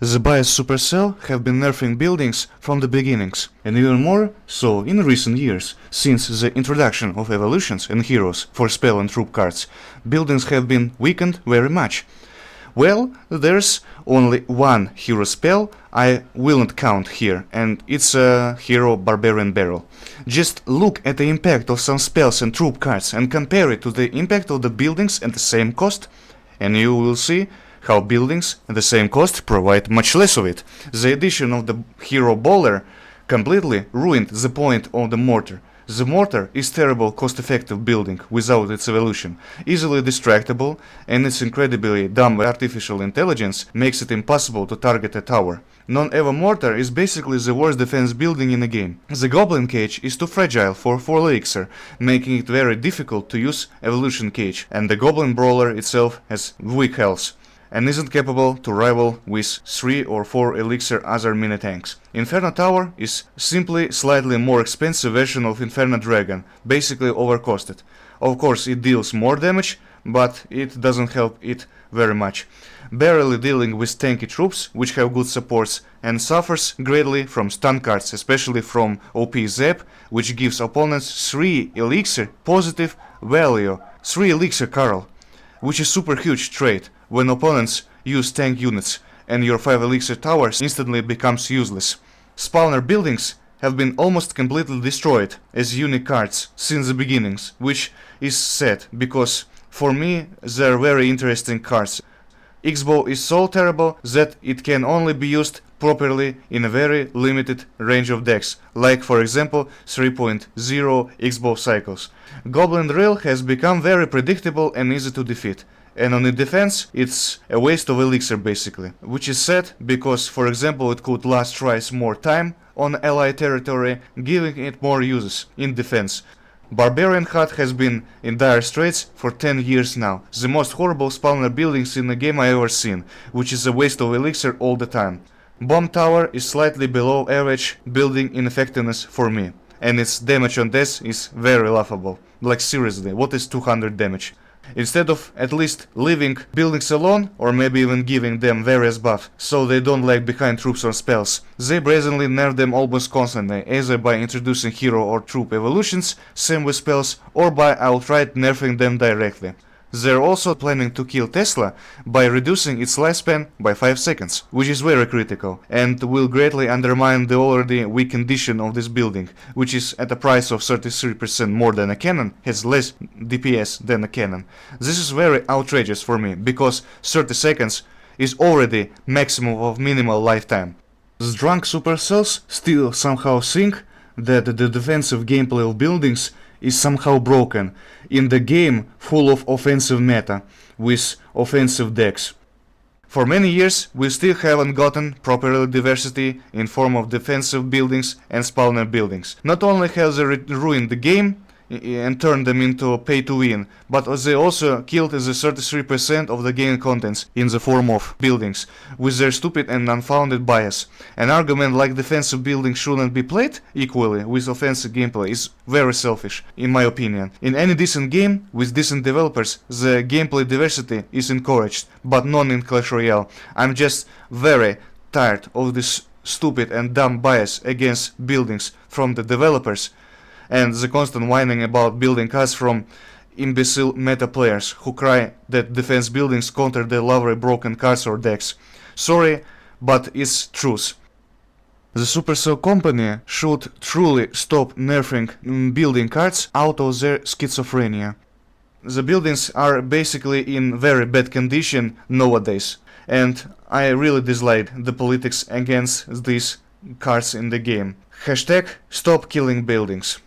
The biased Supercell have been nerfing buildings from the beginnings, and even more so in recent years, since the introduction of evolutions and heroes for spell and troop cards, buildings have been weakened very much. Well, there's only one hero spell I will not count here, and it's a hero Barbarian Barrel. Just look at the impact of some spells and troop cards and compare it to the impact of the buildings at the same cost, and you will see how buildings at the same cost provide much less of it. The addition of the hero Bowler completely ruined the point of the mortar. The mortar is terrible cost-effective building without its evolution, easily distractible, and its incredibly dumb artificial intelligence makes it impossible to target a tower. Non-Evo mortar is basically the worst defense building in the game. The Goblin Cage is too fragile for full elixir, making it very difficult to use Evolution Cage, and the Goblin Brawler itself has weak health and isn't capable to rival with 3 or 4 elixir other mini-tanks. Inferno Tower is simply slightly more expensive version of Inferno Dragon, basically overcosted. Of course it deals more damage, but it doesn't help it very much. Barely dealing with tanky troops, which have good supports, and suffers greatly from stun cards, especially from OP Zap, which gives opponents 3 elixir positive value, 3 elixir Carl, which is super huge trait when opponents use tank units and your 5 elixir towers instantly becomes useless. Spawner buildings have been almost completely destroyed as unique cards since the beginnings, which is sad because for me they're very interesting cards. X-Bow is so terrible that it can only be used properly in a very limited range of decks, like for example 3.0 X-Bow cycles. Goblin Drill has become very predictable and easy to defeat, and on the defense it's a waste of elixir basically, which is sad because for example it could last twice more time on ally territory, giving it more uses in defense. Barbarian Hut has been in dire straits for 10 years now, the most horrible spawner buildings in the game I ever seen, which is a waste of elixir all the time. Bomb Tower is slightly below average building in effectiveness for me, and its damage on death is very laughable. Like seriously, what is 200 damage? Instead of at least leaving buildings alone, or maybe even giving them various buffs so they don't lag behind troops or spells, they brazenly nerf them almost constantly, either by introducing hero or troop evolutions, same with spells, or by outright nerfing them directly. They're also planning to kill Tesla by reducing its lifespan by 5 seconds, which is very critical, and will greatly undermine the already weak condition of this building, which is at a price of 33% more than a cannon, has less DPS than a cannon. This is very outrageous for me, because 30 seconds is already maximum of minimal lifetime. The drunk supercells still somehow think that the defensive gameplay of buildings is somehow broken in the game full of offensive meta with offensive decks. For many years we still haven't gotten proper diversity in form of defensive buildings and spawner buildings. Not only have they ruined the game and turned them into pay to win, but they also killed the 33% of the game contents in the form of buildings with their stupid and unfounded bias. An argument like defensive buildings shouldn't be played equally with offensive gameplay is very selfish, in my opinion. In any decent game with decent developers, the gameplay diversity is encouraged, but none in Clash Royale. I'm just very tired of this stupid and dumb bias against buildings from the developers, and the constant whining about building cards from imbecile meta players who cry that defense buildings counter their lovely broken cards or decks. Sorry, but it's truth. The Supercell company should truly stop nerfing building cards out of their schizophrenia. The buildings are basically in very bad condition nowadays, and I really dislike the politics against these cards in the game. Hashtag stop killing buildings.